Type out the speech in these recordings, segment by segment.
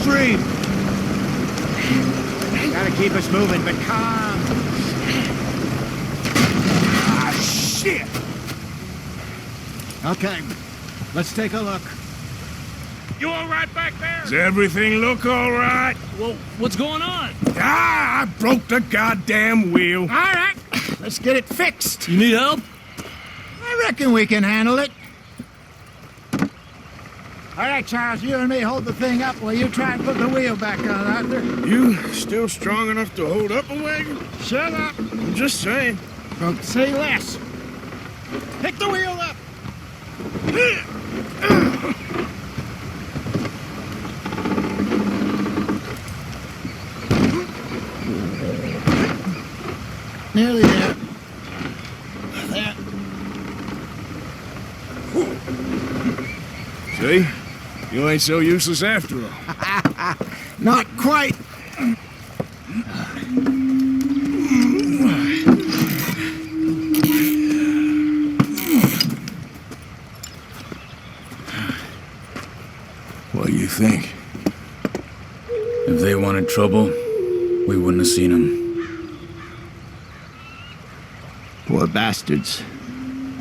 stream. Gotta keep us moving, but calm. Ah, shit! Okay, let's take a look. You all right back there? Does everything look all right? Well, what's going on? Ah, I broke the goddamn wheel. All right, let's get it fixed. You need help? I reckon we can handle it. All right, Charles, you and me hold the thing up while you try and put the wheel back on, Arthur. You still strong enough to hold up a wagon? Shut up. I'm just saying. Don't say less. Pick the wheel up. Nearly there. There. See? You ain't so useless after all. Not quite. What do you think? If they wanted trouble, we wouldn't have seen them. Poor bastards.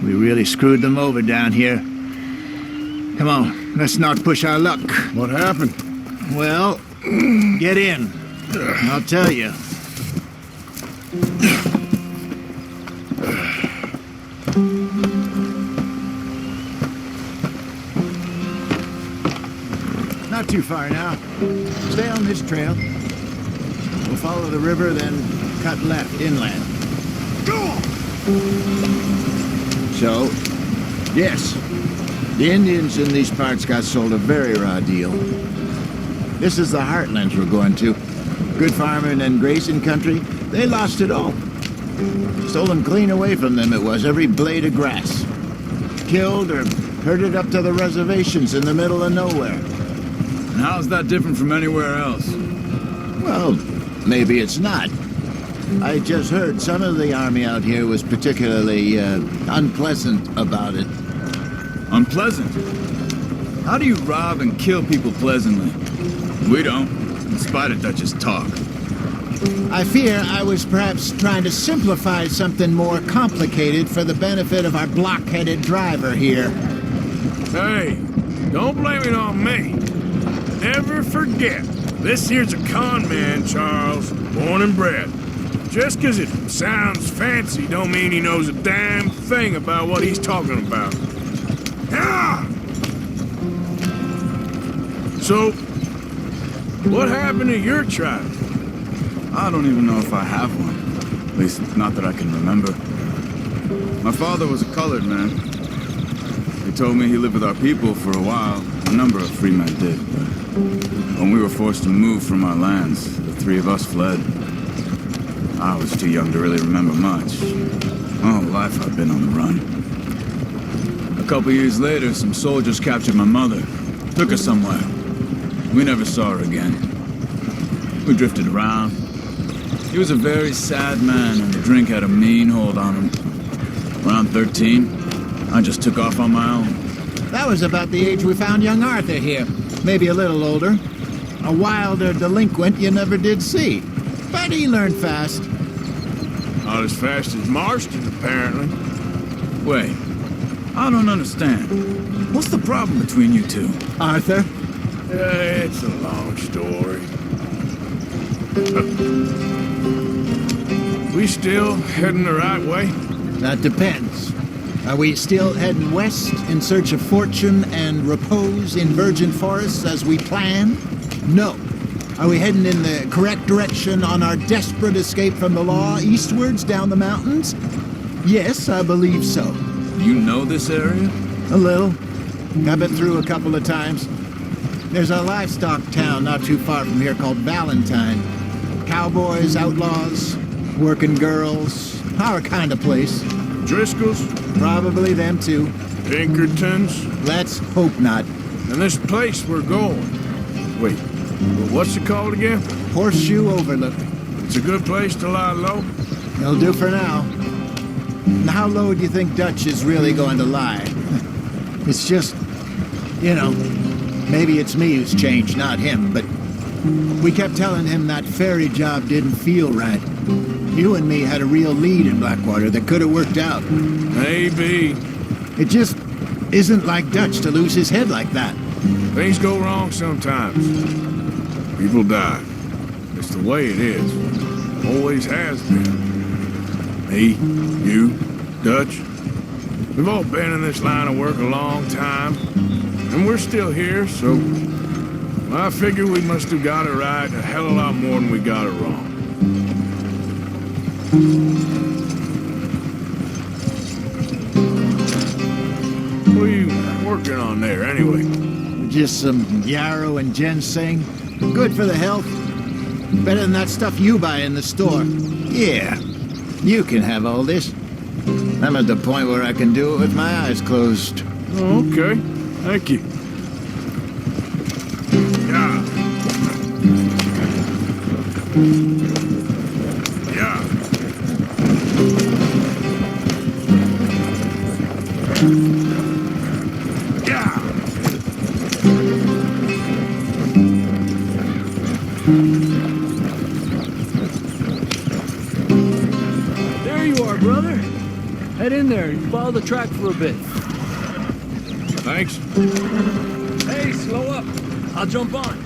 We really screwed them over down here. Come on, let's not push our luck. What happened? Well, get in. I'll tell you. Not too far now. Stay on this trail. We'll follow the river, then cut left inland. Go! So, yes, the Indians in these parts got sold a very raw deal. This is the heartlands we're going to. Good farming and grazing country, they lost it all. Stolen clean away from them it was, every blade of grass. Killed or herded up to the reservations in the middle of nowhere. And how's that different from anywhere else? Well, maybe it's not. I just heard some of the army out here was particularly unpleasant about it. Unpleasant? How do you rob and kill people pleasantly? We don't, in spite of Dutch's talk. I fear I was perhaps trying to simplify something more complicated for the benefit of our block-headed driver here. Hey, don't blame it on me. Never forget, this here's a con man, Charles, born and bred. Just 'cause it sounds fancy don't mean he knows a damn thing about what he's talking about. Ah! So, what happened to your tribe? I don't even know if I have one. At least, not that I can remember. My father was a colored man. He told me he lived with our people for a while. A number of free men did, but when we were forced to move from our lands, the three of us fled. I was too young to really remember much. My whole life I've been on the run. A couple years later, some soldiers captured my mother. Took her somewhere. We never saw her again. We drifted around. He was a very sad man, and the drink had a mean hold on him. Around 13, I just took off on my own. That was about the age we found young Arthur here. Maybe a little older. A wilder delinquent you never did see. But he learned fast. Not as fast as Marston, apparently. Wait, I don't understand. What's the problem between you two? Arthur? It's a long story. We still heading the right way? That depends. Are we still heading west in search of fortune and repose in virgin forests as we planned? No. Are we heading in the correct direction on our desperate escape from the law eastwards down the mountains? Yes, I believe so. You know this area? A little. I've been through a couple of times. There's a livestock town not too far from here called Valentine. Cowboys, outlaws, working girls, our kind of place. Driscoll's? Probably them too. Pinkertons? Let's hope not. And this place we're going. Wait, what's it called again? Horseshoe Overlook. It's a good place to lie low? It'll do for now. And how low do you think Dutch is really going to lie? It's just, you know, maybe it's me who's changed, not him, but We kept telling him that ferry job didn't feel right. You and me had a real lead in Blackwater that could have worked out. Maybe. It just isn't like Dutch to lose his head like that. Things go wrong sometimes. People die. It's the way it is. Always has been. Me, you, Dutch. We've all been in this line of work a long time. And we're still here, so I figure we must have got it right a hell of a lot more than we got it wrong. What are you working on there, anyway? Just some yarrow and ginseng. Good for the health. Better than that stuff you buy in the store. Yeah, you can have all this. I'm at the point where I can do it with my eyes closed. Oh, okay. Thank you. Yeah. Yeah. Yeah. There you are, brother. Head in there and follow the track for a bit. Thanks. Hey, slow up. I'll jump on.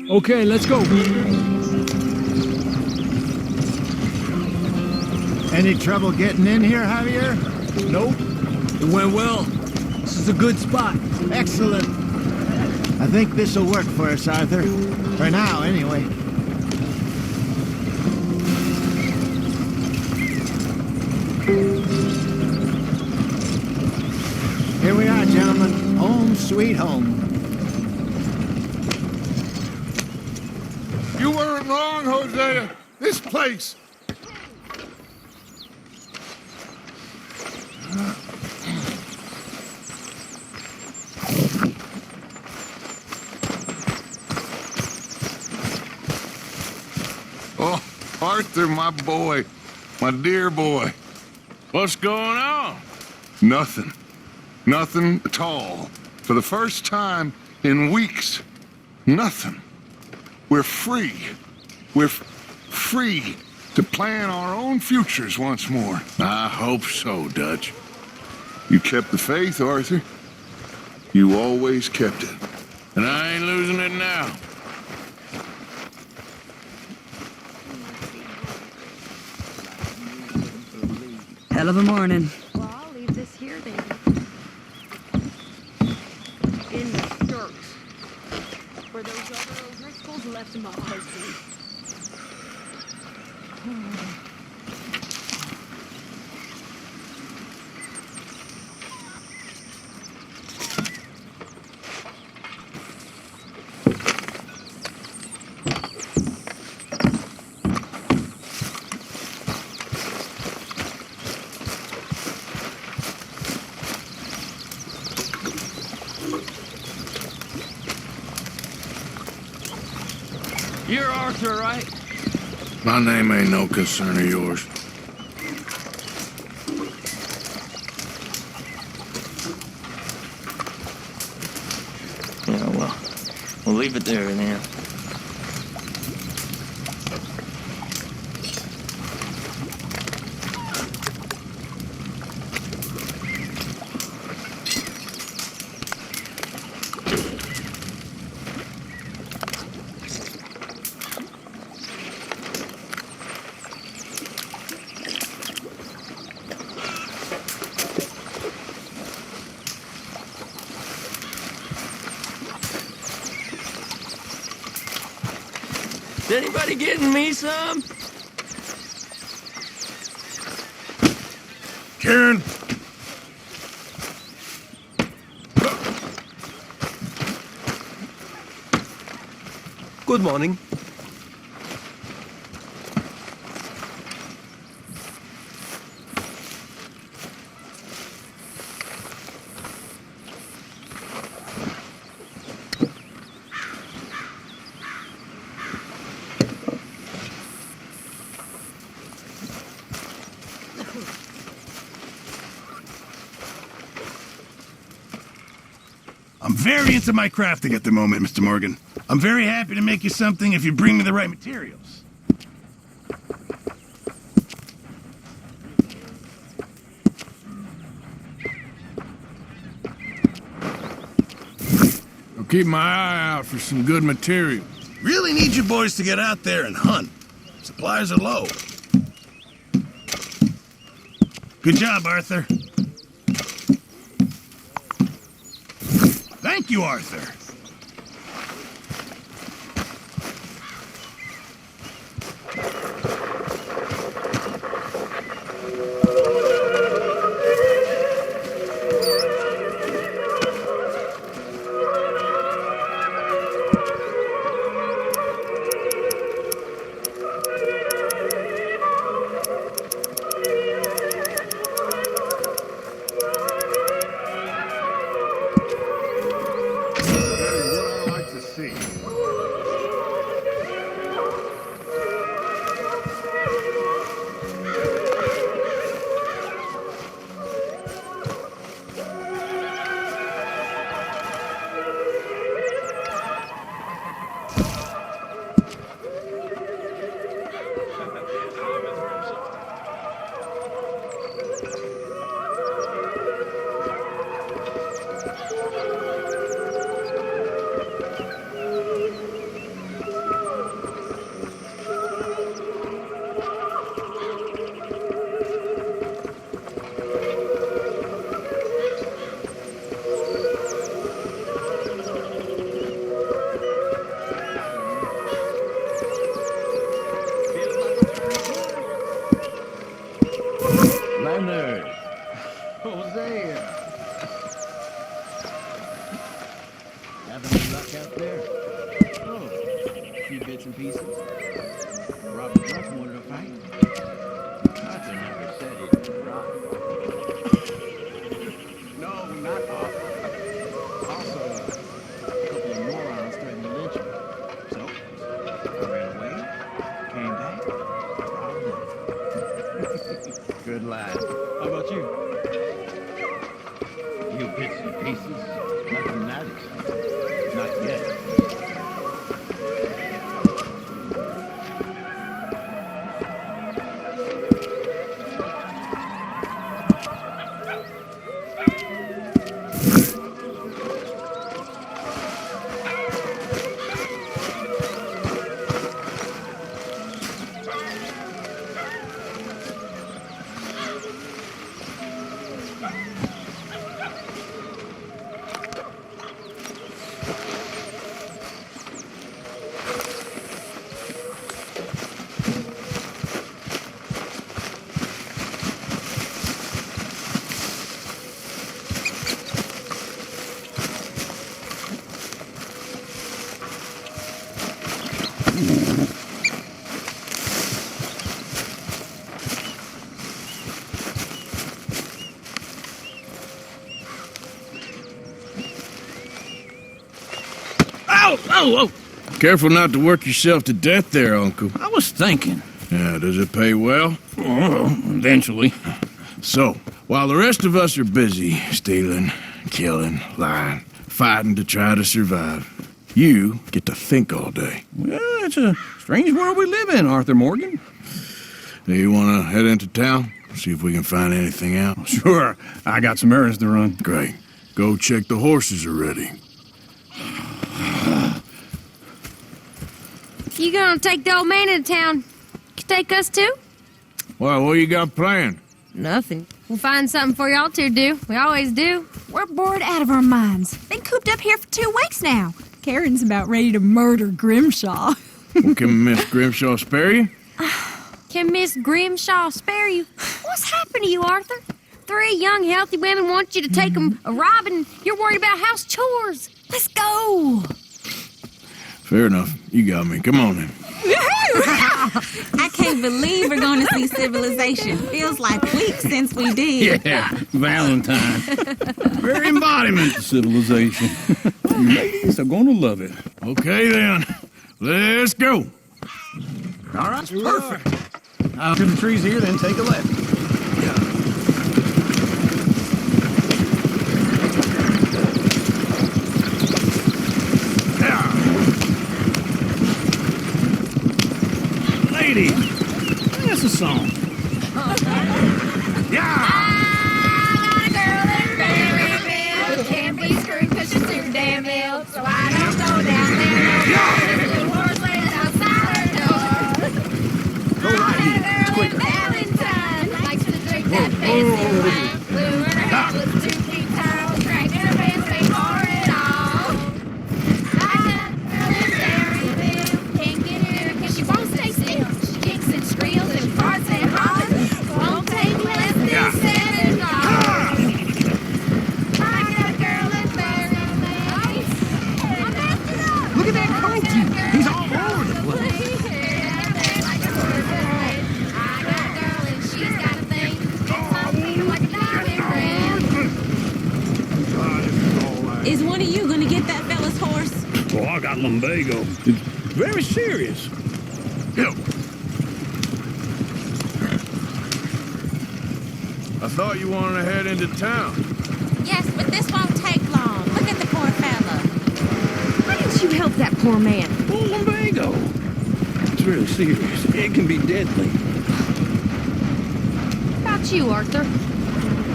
Okay, let's go. Any trouble getting in here, Javier? Nope. It went well. This is a good spot. Excellent. I think this'll work for us, Arthur. For now, anyway. Here we are, gentlemen. Home sweet home. You weren't wrong, Hosea. This place. Oh, Arthur, my boy. My dear boy. What's going on? Nothing. Nothing at all. For the first time in weeks. Nothing. We're free. We're free to plan our own futures once more. I hope so, Dutch. You kept the faith, Arthur. You always kept it. And I ain't losing it now. Hell of a morning. Well, I'll leave this here then. In the dirt. Where those other O'Driscolls left my husband. You're Arthur, right? My name ain't no concern of yours. Yeah, well, we'll leave it there then. Is anybody getting me some? Karen! Good morning. I'm very into my crafting at the moment, Mr. Morgan. I'm very happy to make you something if you bring me the right materials. I'll keep my eye out for some good material. Really need you boys to get out there and hunt. Supplies are low. Good job, Arthur. Thank you, Arthur. Leonard! Hosea! Having any luck out there? Oh, a few bits and pieces. Robert Ruff wanted a fight. Arthur never said it was Rob. No, not Arthur. Also, a couple of morons threatened to lynch me. So, I ran away, came back, robbed them. Good lad. How about you? You bits and pieces. Nothing that exciting. Not yet. Oh! Careful not to work yourself to death there, Uncle. I was thinking. Yeah, does it pay well? Oh, eventually. So, while the rest of us are busy stealing, killing, lying, fighting to try to survive, you get to think all day. Well, it's a strange world we live in, Arthur Morgan. Do you want to head into town? See if we can find anything out? Sure, I got some errands to run. Great. Go check the horses are ready. If you gonna take the old man into town, you take us too? Well, what you got planned? Nothing. We'll find something for y'all to do. We always do. We're bored out of our minds. Been cooped up here for 2 weeks now. Karen's about ready to murder Grimshaw. Well, can Miss Grimshaw spare you? Can Miss Grimshaw spare you? What's happened to you, Arthur? 3 young, healthy women want you to take them a robbing. You're worried about house chores. Let's go. Fair enough. You got me. Come on then. I can't believe we're going to see civilization. Feels like weeks since we did. Yeah, Valentine. Very embodiment of civilization. You ladies are going to love it. Okay then. Let's go. All right, perfect. I'll to the trees here, then take a left. song. Yeah! I got a girl in Berryville. Can't be screwed 'cause she's too damn ill. So I don't go down there no more. Little horse lays outside her door. Go right here. I got a girl in Valentine. Likes to drink that fancy wine. Blue in her hair with 2 feet tall. Dragging her pants before it all. I got a girl in Berryville. Can't get her 'cause she won't stay still. She kicks and squeals and farts and hollers. Won't take less than $7. I got a girl in Berryville. I'm acting up. Look at that Koki. He's all over the place. I got a girl and she's got a thing. It's like a diamond ring. Is one of you gonna get that fella's horse? Oh, I got lumbago. It's very serious. Yo, I thought you wanted to head into town. Yes, but this won't take long. Look at the poor fella. Why didn't you help that poor man? Oh, lumbago. It's really serious. It can be deadly. How about you, Arthur?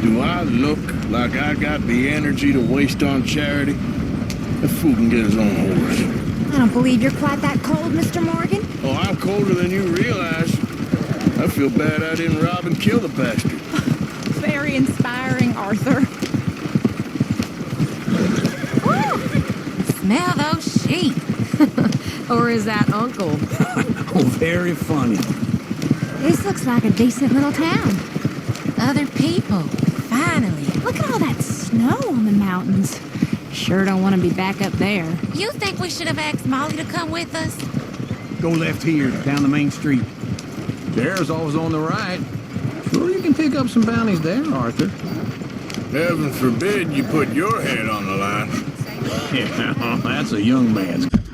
Do I look like I got the energy to waste on charity? That fool can get his own horse. I don't believe you're quite that cold, Mr. Morgan. Oh, I'm colder than you realize. I feel bad I didn't rob and kill the bastard. Very inspiring, Arthur. Smell those sheep. Or is that Uncle? Oh, very funny. This looks like a decent little town. Other people. Finally. Look at all that snow on the mountains. Sure don't want to be back up there. You think we should have asked Molly to come with us? Go left here, down the main street. There's always on the right. Sure you can pick up some bounties there, Arthur. Heaven forbid you put your head on the line. Yeah, that's a young man's game.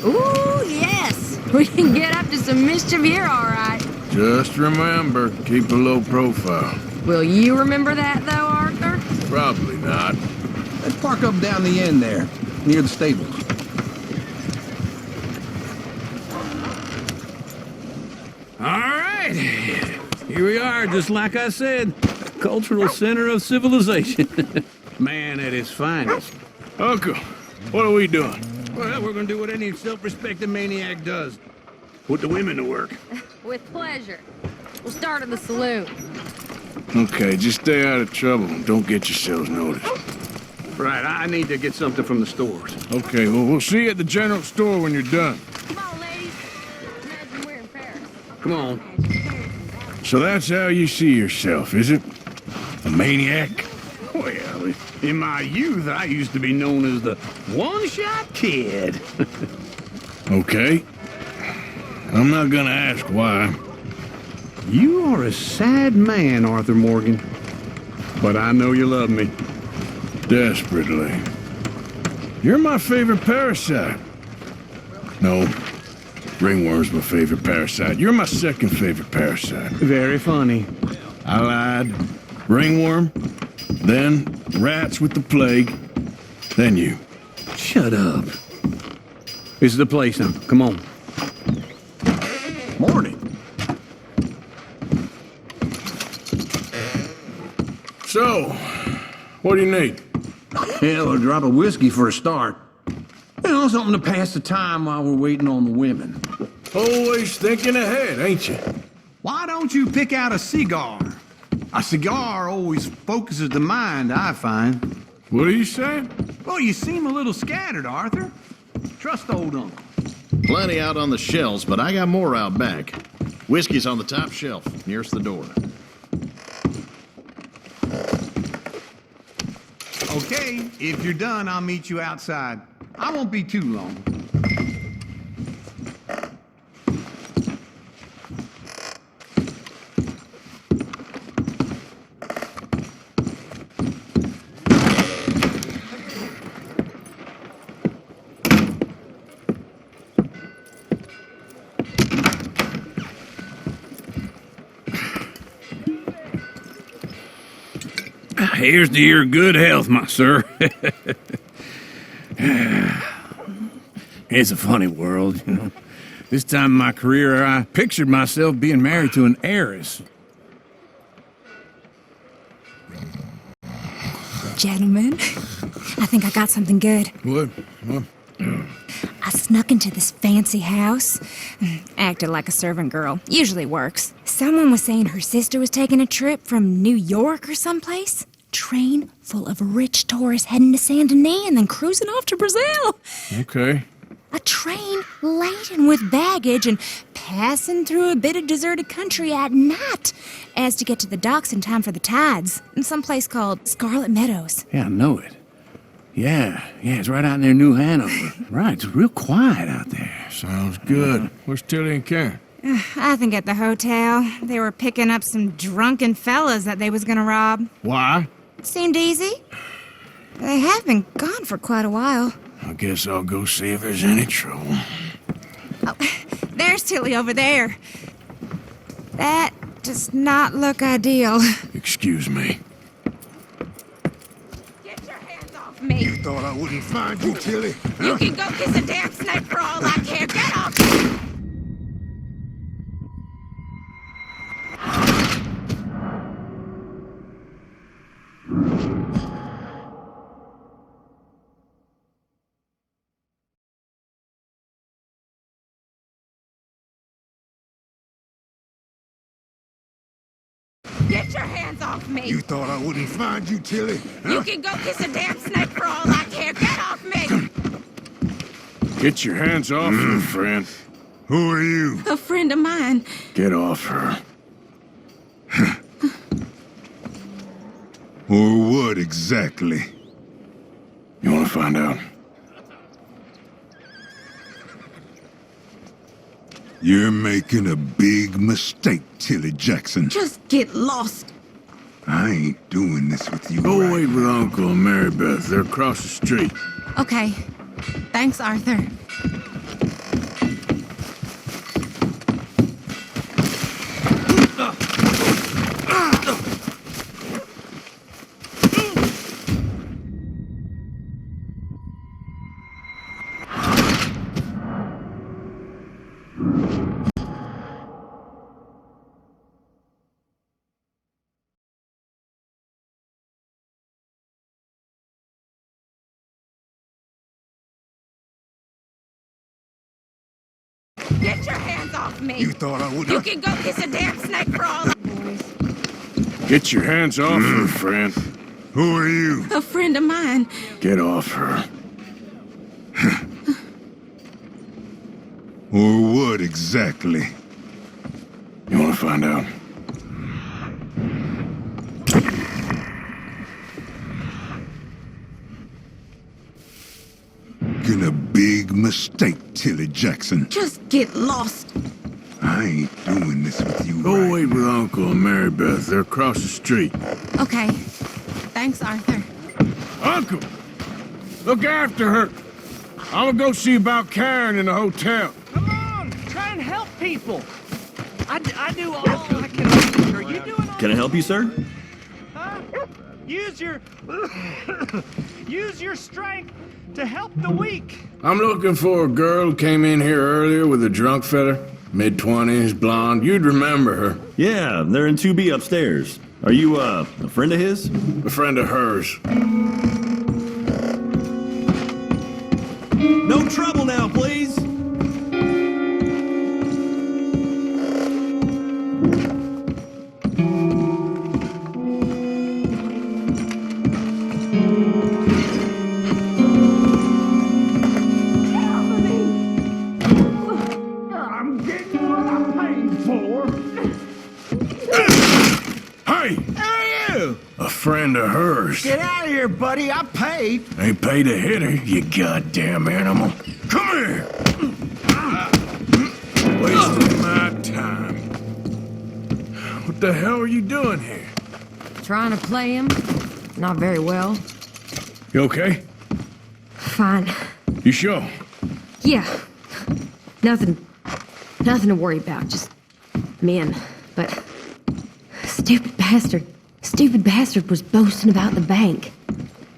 Ooh, yes! We can get up to some mischief here, all right. Just remember, keep a low profile. Will you remember that, though, Arthur? Probably not. Let's park up down the end there, near the stables. All right. Here we are, just like I said. Cultural center of civilization. Man at his finest. Uncle, what are we doing? Well, we're gonna do what any self-respecting maniac does. Put the women to work. With pleasure. We'll start at the saloon. Okay, just stay out of trouble and don't get yourselves noticed. Right, I need to get something from the stores. Okay, well, we'll see you at the general store when you're done. Come on, ladies. Imagine we're in Paris. Come on. So that's how you see yourself, is it? A maniac? Well, in my youth, I used to be known as the one-shot kid. Okay. I'm not gonna ask why. You are a sad man, Arthur Morgan. But I know you love me. Desperately. You're my favorite parasite. No, ringworm's my favorite parasite. You're my second favorite parasite. Very funny. I lied. Ringworm, then rats with the plague, then you. Shut up. This is the place now. Come on. Morning. So, what do you need? Hell, a drop of whiskey for a start. You know, something to pass the time while we're waiting on the women. Always thinking ahead, ain't you? Why don't you pick out a cigar? A cigar always focuses the mind, I find. What are you saying? Well, you seem a little scattered, Arthur. Trust old uncle. Plenty out on the shelves, but I got more out back. Whiskey's on the top shelf, nearest the door. Okay, if you're done, I'll meet you outside. I won't be too long. Here's to your good health, my sir. It's a funny world, you know. This time in my career, I pictured myself being married to an heiress. Gentlemen, I think I got something good. What? I snuck into this fancy house. Acted like a servant girl. Usually works. Someone was saying her sister was taking a trip from New York or someplace. Train full of rich tourists heading to Saint Denis and then cruising off to Brazil. Okay. A train laden with baggage and passing through a bit of deserted country at night as to get to the docks in time for the tides in some place called Scarlet Meadows. Yeah, I know it. Yeah, it's right out near New Hanover. Right, it's real quiet out there. Sounds good. Where's Tilly and Karen? I think at the hotel. They were picking up some drunken fellas that they was gonna rob. Why? Seemed easy. They have been gone for quite a while. I guess I'll go see if there's any trouble. Oh, there's Tilly over there. That does not look ideal. Excuse me. Get your hands off me. You thought I wouldn't find you, Tilly? You can go kiss a damn snake for all I care. Get off! Get your hands off me! You thought I wouldn't find you, Tilly? You can go kiss a damn snake for all I care. Get off me! Get your hands off her, friend. Who are you? A friend of mine. Get off her. Or what exactly? You want to find out? You're making a big mistake, Tilly Jackson. Just get lost. I ain't doing this with you. Go right away with Uncle and Mary Beth. They're across the street. Okay. Thanks, Arthur. Get your hands off me! You thought I would You can go kiss a damn snake for all I... Get your hands off her, friend. Who are you? A friend of mine. Get off her. Or what exactly? You want to find out? Making a big mistake, Tilly Jackson. Just get lost. I ain't doing this with you. Go right away with Uncle and Mary Beth. They're across the street. Okay. Thanks, Arthur. Uncle! Look after her. I'm gonna go see about Karen in the hotel. Come on, try and help people. I do all I can. Are you doing all Can I help you, sir? Huh? Use your strength to help the weak. I'm looking for a girl who came in here earlier with a drunk fella. Mid-20s, blonde. You'd remember her. Yeah, they're in 2B upstairs. Are you, a friend of his? A friend of hers. No trouble now, please. Friend of hers. Get out of here, buddy. I paid. Ain't paid to hit her, you goddamn animal. Come here! Wasting my time. What the hell are you doing here? Trying to play him. Not very well. You okay? Fine. You sure? Yeah. Nothing to worry about. Just men. But stupid bastard was boasting about the bank.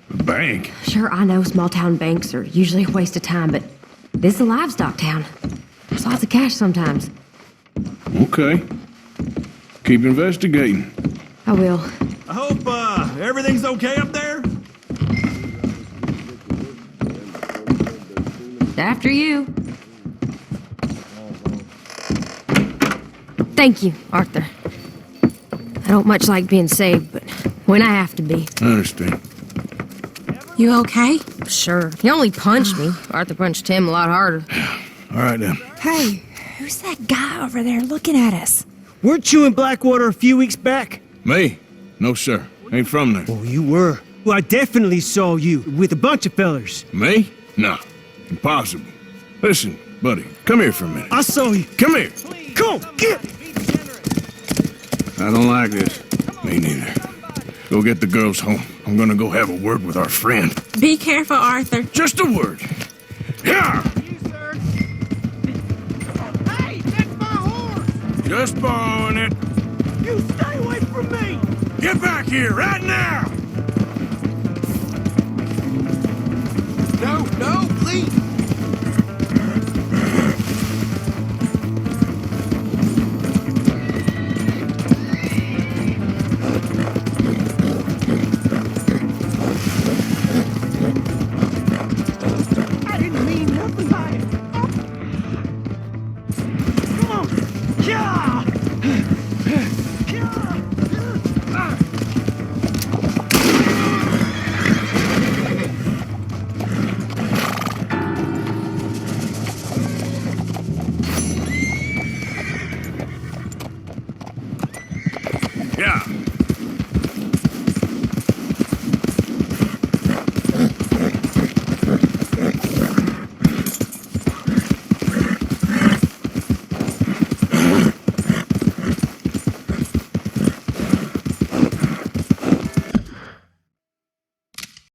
The bank? Sure, I know small town banks are usually a waste of time, but This is a livestock town. There's lots of cash sometimes. Okay. Keep investigating. I will. I hope, everything's okay up there? After you. Thank you, Arthur. I don't much like being saved, but when I have to be. I understand. You okay? Sure. He only punched me. Arthur punched him a lot harder. All right, then. Hey, who's that guy over there looking at us? Weren't you in Blackwater a few weeks back? Me? No, sir. Ain't from there. Oh, you were. Well, I definitely saw you with a bunch of fellers. Me? No. Impossible. Listen, buddy, come here for a minute. I saw you. Come here. Come on, get! I don't like this. Me neither. Go get the girls home. I'm gonna go have a word with our friend. Be careful, Arthur. Just a word. Yeah! Hey, that's my horse! Just borrowing it. You stay away from me! Get back here right now! No, please! I didn't mean nothing by it. Come on! Yeah!